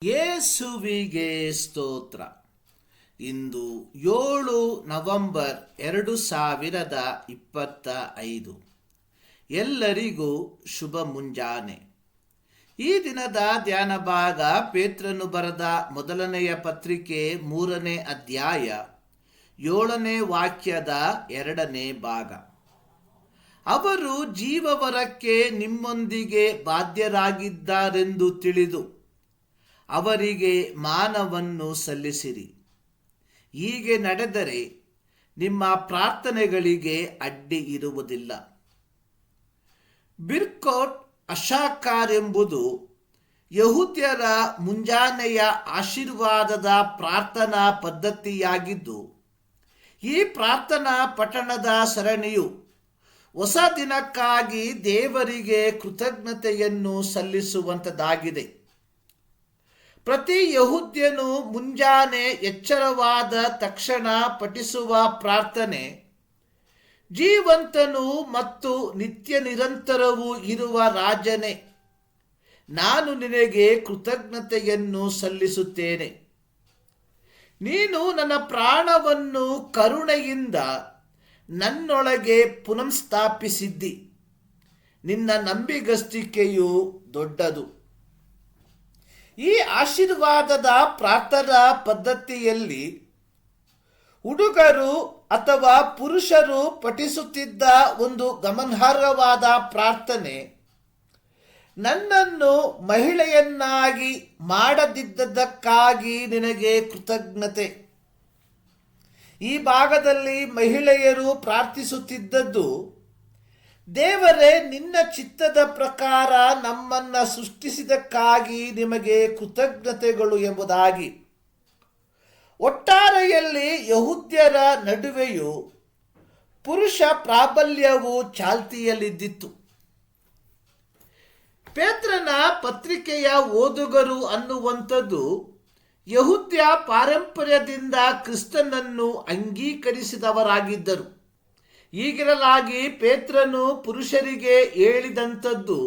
ಯೇಸುವಿಗೆ ಸ್ತೋತ್ರ. ಇಂದು 7 ನವೆಂಬರ್ 2025. ಎಲ್ಲರಿಗೂ ಶುಭ ಮುಂಜಾನೆ. ಈ ದಿನದ ಧ್ಯಾನ ಭಾಗ ಪೇತ್ರನು ಬರೆದ ಮೊದಲನೆಯ ಪತ್ರಿಕೆ 3ನೇ ಅಧ್ಯಾಯ 7ನೇ ವಾಕ್ಯದ 2ನೇ ಭಾಗ. ಅವರು ಜೀವವರಕ್ಕೆ ನಿಮ್ಮೊಂದಿಗೆ ಬಾಧ್ಯರಾಗಿದ್ದಾರೆಂದು ತಿಳಿದು ಅವರಿಗೆ ಮಾನವನ್ನು ಸಲ್ಲಿಸಿರಿ. ಹೀಗೆ ನಡೆದರೆ ನಿಮ್ಮ ಪ್ರಾರ್ಥನೆಗಳಿಗೆ ಅಡ್ಡಿ ಇರುವುದಿಲ್ಲ. ಬಿರ್ಕೋಟ್ ಅಶಾಕಾರ್ ಎಂಬುದು ಯಹೂದ್ಯರ ಮುಂಜಾನೆಯ ಆಶೀರ್ವಾದದ ಪ್ರಾರ್ಥನಾ ಪದ್ಧತಿಯಾಗಿದ್ದು, ಈ ಪ್ರಾರ್ಥನಾ ಪಠಣದ ಸರಣಿಯು ಹೊಸ ದಿನಕ್ಕಾಗಿ ದೇವರಿಗೆ ಕೃತಜ್ಞತೆಯನ್ನು ಸಲ್ಲಿಸುವಂಥದ್ದಾಗಿದೆ. ಪ್ರತಿ ಯಹೂದ್ಯನು ಮುಂಜಾನೆ ಎಚ್ಚರವಾದ ತಕ್ಷಣ ಪಠಿಸುವ ಪ್ರಾರ್ಥನೆ, ಜೀವಂತನು ಮತ್ತು ನಿತ್ಯ ನಿರಂತರವೂ ಇರುವ ರಾಜನೇ, ನಾನು ನಿನಗೆ ಕೃತಜ್ಞತೆಯನ್ನು ಸಲ್ಲಿಸುತ್ತೇನೆ. ನೀನು ನನ್ನ ಪ್ರಾಣವನ್ನು ಕರುಣೆಯಿಂದ ನನ್ನೊಳಗೆ ಪುನಃಸ್ಥಾಪಿಸಿದ್ದಿ. ನಿನ್ನ ನಂಬಿಗಸ್ತಿಕೆಯು ದೊಡ್ಡದು. ಈ ಆಶೀರ್ವಾದದ ಪ್ರಾರ್ಥನಾ ಪದ್ಧತಿಯಲ್ಲಿ ಹುಡುಗರು ಅಥವಾ ಪುರುಷರು ಪಠಿಸುತ್ತಿದ್ದ ಒಂದು ಗಮನಾರ್ಹವಾದ ಪ್ರಾರ್ಥನೆ, ನನ್ನನ್ನು ಮಹಿಳೆಯನ್ನಾಗಿ ಮಾಡದಿದ್ದಕ್ಕಾಗಿ ನಿನಗೆ ಕೃತಜ್ಞತೆ. ಈ ಭಾಗದಲ್ಲಿ ಮಹಿಳೆಯರು ಪ್ರಾರ್ಥಿಸುತ್ತಿದ್ದದ್ದು, ದೇವರೇ, ನಿನ್ನ ಚಿತ್ತದ ಪ್ರಕಾರ ನಮ್ಮನ್ನ ಸೃಷ್ಟಿಸಿದಕ್ಕಾಗಿ ನಿಮಗೆ ಕೃತಜ್ಞತೆಗಳು ಎಂಬುದಾಗಿ. ಒಟ್ಟಾರೆಯಲ್ಲಿ ಯಹೂದ್ಯರ ನಡುವೆಯೂ ಪುರುಷ ಪ್ರಾಬಲ್ಯವು ಚಾಲ್ತಿಯಲ್ಲಿದ್ದಿತ್ತು. ಪೇತ್ರನ ಪತ್ರಿಕೆಯ ಓದುಗರು ಅನ್ನುವಂಥದ್ದು ಯಹೂದ್ಯ ಪಾರಂಪರ್ಯದಿಂದ ಕ್ರಿಸ್ತನನ್ನು ಅಂಗೀಕರಿಸಿದವರಾಗಿದ್ದರು. ಹೀಗಿರಲಾಗಿ ಪೇತ್ರನು ಪುರುಷರಿಗೆ ಹೇಳಿದಂಥದ್ದು,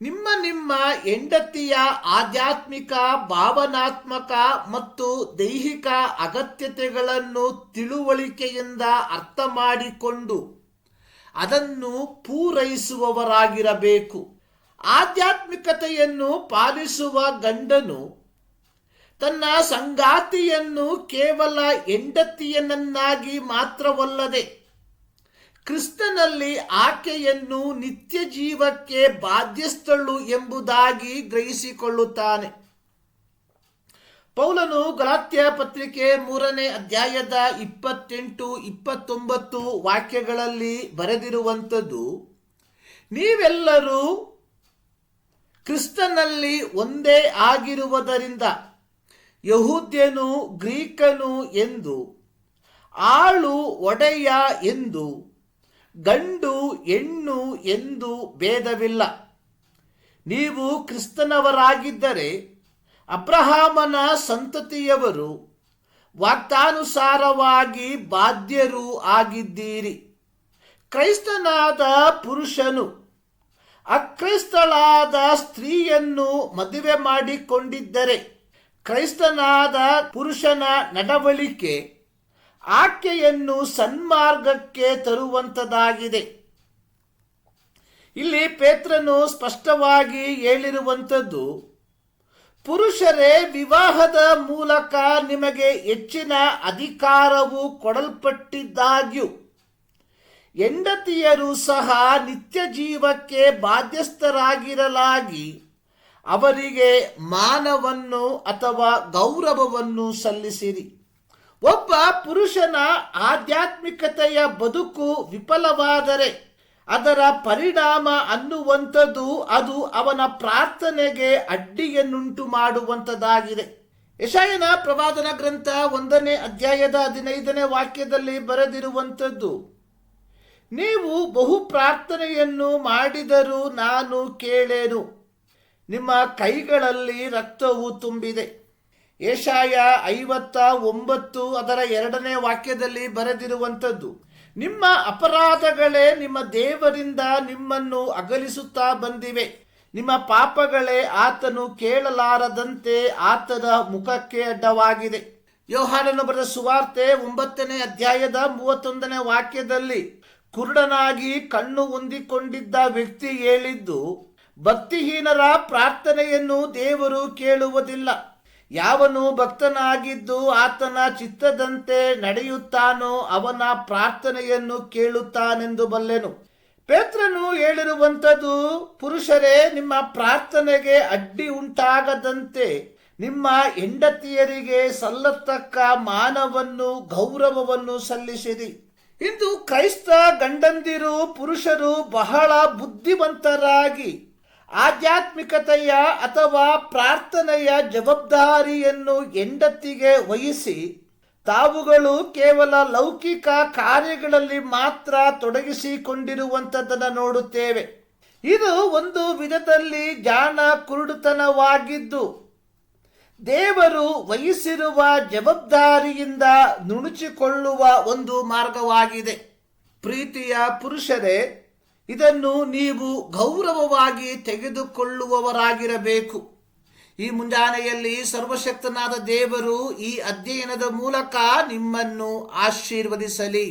ನಿಮ್ಮ ನಿಮ್ಮ ಹೆಂಡತಿಯ ಆಧ್ಯಾತ್ಮಿಕ, ಭಾವನಾತ್ಮಕ ಮತ್ತು ದೈಹಿಕ ಅಗತ್ಯತೆಗಳನ್ನು ತಿಳುವಳಿಕೆಯಿಂದ ಅರ್ಥ ಮಾಡಿಕೊಂಡು ಅದನ್ನು ಪೂರೈಸುವವರಾಗಿರಬೇಕು. ಆಧ್ಯಾತ್ಮಿಕತೆಯನ್ನು ಪಾಲಿಸುವ ಗಂಡನು ತನ್ನ ಸಂಗಾತಿಯನ್ನು ಕೇವಲ ಹೆಂಡತಿಯನ್ನಾಗಿ ಮಾತ್ರವಲ್ಲದೆ ಕ್ರಿಸ್ತನಲ್ಲಿ ಆಕೆಯನ್ನು ನಿತ್ಯ ಜೀವಕ್ಕೆ ಬಾಧ್ಯಸ್ಥಳು ಎಂಬುದಾಗಿ ಗ್ರಹಿಸಿಕೊಳ್ಳುತ್ತಾನೆ. ಪೌಲನು ಗಲಾತ್ಯ ಪತ್ರಿಕೆ 3ನೇ ಅಧ್ಯಾಯದ 28-29 ವಾಕ್ಯಗಳಲ್ಲಿ ಬರೆದಿರುವಂಥದ್ದು, ನೀವೆಲ್ಲರೂ ಕ್ರಿಸ್ತನಲ್ಲಿ ಒಂದೇ ಆಗಿರುವುದರಿಂದ ಯಹೂದ್ಯನು ಗ್ರೀಕನು ಎಂದು, ಆಳು ಒಡೆಯ ಎಂದು, ಗಂಡು ಹೆಣ್ಣು ಎಂದು ಭೇದವಿಲ್ಲ. ನೀವು ಕ್ರಿಸ್ತನವರಾಗಿದ್ದರೆ ಅಬ್ರಹಾಮನ ಸಂತತಿಯವರು, ವಾಗ್ದಾನುಸಾರವಾಗಿ ಬಾಧ್ಯರೂ ಆಗಿದ್ದೀರಿ. ಕ್ರೈಸ್ತನಾದ ಪುರುಷನು ಅಕ್ರೈಸ್ತಳಾದ ಸ್ತ್ರೀಯನ್ನು ಮದುವೆ ಮಾಡಿಕೊಂಡಿದ್ದರೆ ಕ್ರೈಸ್ತನಾದ ಪುರುಷನ ನಡವಳಿಕೆ ಆಕೆಯನ್ನು ಸನ್ಮಾರ್ಗಕ್ಕೆ ತರುವಂಥದ್ದಾಗಿದೆ. ಇಲ್ಲಿ ಪೇತ್ರನು ಸ್ಪಷ್ಟವಾಗಿ ಹೇಳಿರುವಂಥದ್ದು, ಪುರುಷರೇ, ವಿವಾಹದ ಮೂಲಕ ನಿಮಗೆ ಹೆಚ್ಚಿನ ಅಧಿಕಾರವು ಕೊಡಲ್ಪಟ್ಟಿದ್ದಾಗ್ಯೂ ಹೆಂಡತಿಯರು ಸಹ ನಿತ್ಯ ಜೀವಕ್ಕೆ ಬಾಧ್ಯಸ್ಥರಾಗಿರಲಾಗಿ ಅವರಿಗೆ ಮಾನವನ್ನು ಅಥವಾ ಗೌರವವನ್ನು ಸಲ್ಲಿಸಿರಿ. ಒಬ್ಬ ಪುರುಷನ ಆಧ್ಯಾತ್ಮಿಕತೆಯ ಬದುಕು ವಿಫಲವಾದರೆ ಅದರ ಪರಿಣಾಮ ಅನ್ನುವಂಥದ್ದು ಅದು ಅವನ ಪ್ರಾರ್ಥನೆಗೆ ಅಡ್ಡಿಯನ್ನುಂಟು ಮಾಡುವಂಥದ್ದಾಗಿದೆ. ಯೆಶಾಯನ ಪ್ರವಾದನ ಗ್ರಂಥ 1ನೇ ಅಧ್ಯಾಯದ 15ನೇ ವಾಕ್ಯದಲ್ಲಿ ಬರೆದಿರುವಂಥದ್ದು, ನೀವು ಬಹು ಪ್ರಾರ್ಥನೆಯನ್ನು ಮಾಡಿದರೂ ನಾನು ಕೇಳೆನು, ನಿಮ್ಮ ಕೈಗಳಲ್ಲಿ ರಕ್ತವು ತುಂಬಿದೆ. ಯೆಶಾಯ 59 ಅದರ 2ನೇ ವಾಕ್ಯದಲ್ಲಿ ಬರೆದಿರುವಂಥದ್ದು, ನಿಮ್ಮ ಅಪರಾಧಗಳೇ ನಿಮ್ಮ ದೇವರಿಂದ ನಿಮ್ಮನ್ನು ಅಗಲಿಸುತ್ತಾ ಬಂದಿವೆ. ನಿಮ್ಮ ಪಾಪಗಳೇ ಆತನು ಕೇಳಲಾರದಂತೆ ಆತನ ಮುಖಕ್ಕೆ ಅಡ್ಡವಾಗಿದೆ. ಯೋಹಾನನು ಬರೆದ ಸುವಾರ್ತೆ 9ನೇ ಅಧ್ಯಾಯದ 31ನೇ ವಾಕ್ಯದಲ್ಲಿ ಕುರುಡನಾಗಿ ಕಣ್ಣು ಹೊಂದಿಕೊಂಡಿದ್ದ ವ್ಯಕ್ತಿ ಹೇಳಿದ್ದು, ಭಕ್ತಿಹೀನರ ಪ್ರಾರ್ಥನೆಯನ್ನು ದೇವರು ಕೇಳುವುದಿಲ್ಲ. ಯಾವನು ಭಕ್ತನಾಗಿದ್ದು ಆತನ ಚಿತ್ತದಂತೆ ನಡೆಯುತ್ತಾನೋ ಅವನ ಪ್ರಾರ್ಥನೆಯನ್ನು ಕೇಳುತ್ತಾನೆಂದು ಬಲ್ಲೆನು. ಪೇತ್ರನು ಹೇಳಿರುವಂಥದ್ದು, ಪುರುಷರೇ, ನಿಮ್ಮ ಪ್ರಾರ್ಥನೆಗೆ ಅಡ್ಡಿ ಉಂಟಾಗದಂತೆ ನಿಮ್ಮ ಹೆಂಡತಿಯರಿಗೆ ಸಲ್ಲತಕ್ಕ ಮಾನವನ್ನು ಗೌರವವನ್ನು ಸಲ್ಲಿಸಿರಿ. ಇಂದು ಕ್ರೈಸ್ತ ಗಂಡಂದಿರು ಪುರುಷರು ಬಹಳ ಬುದ್ಧಿವಂತರಾಗಿ ಆಧ್ಯಾತ್ಮಿಕತೆಯ ಅಥವಾ ಪ್ರಾರ್ಥನೆಯ ಜವಾಬ್ದಾರಿಯನ್ನು ಹೆಂಡತಿಗೆ ವಹಿಸಿ ತಾವುಗಳು ಕೇವಲ ಲೌಕಿಕ ಕಾರ್ಯಗಳಲ್ಲಿ ಮಾತ್ರ ತೊಡಗಿಸಿಕೊಂಡಿರುವಂಥದ್ದನ್ನು ನೋಡುತ್ತೇವೆ. ಇದು ಒಂದು ವಿಧದಲ್ಲಿ ಜಾಣ ಕುರುಡುತನವಾಗಿದ್ದು ದೇವರು ವಹಿಸಿರುವ ಜವಾಬ್ದಾರಿಯಿಂದ ನುಣುಚಿಕೊಳ್ಳುವ ಒಂದು ಮಾರ್ಗವಾಗಿದೆ. ಪ್ರೀತಿಯ ಪುರುಷರೇ, ಇದನ್ನು ನೀವು ಗೌರವವಾಗಿ ತೆಗೆದುಕೊಳ್ಳುವವರಾಗಿರಬೇಕು. ಈ ಮುಂಜಾನೆಯಲ್ಲಿ ಸರ್ವಶಕ್ತನಾದ ದೇವರು ಈ ಅಧ್ಯಯನದ ಮೂಲಕ ನಿಮ್ಮನ್ನು ಆಶೀರ್ವದಿಸಲಿ.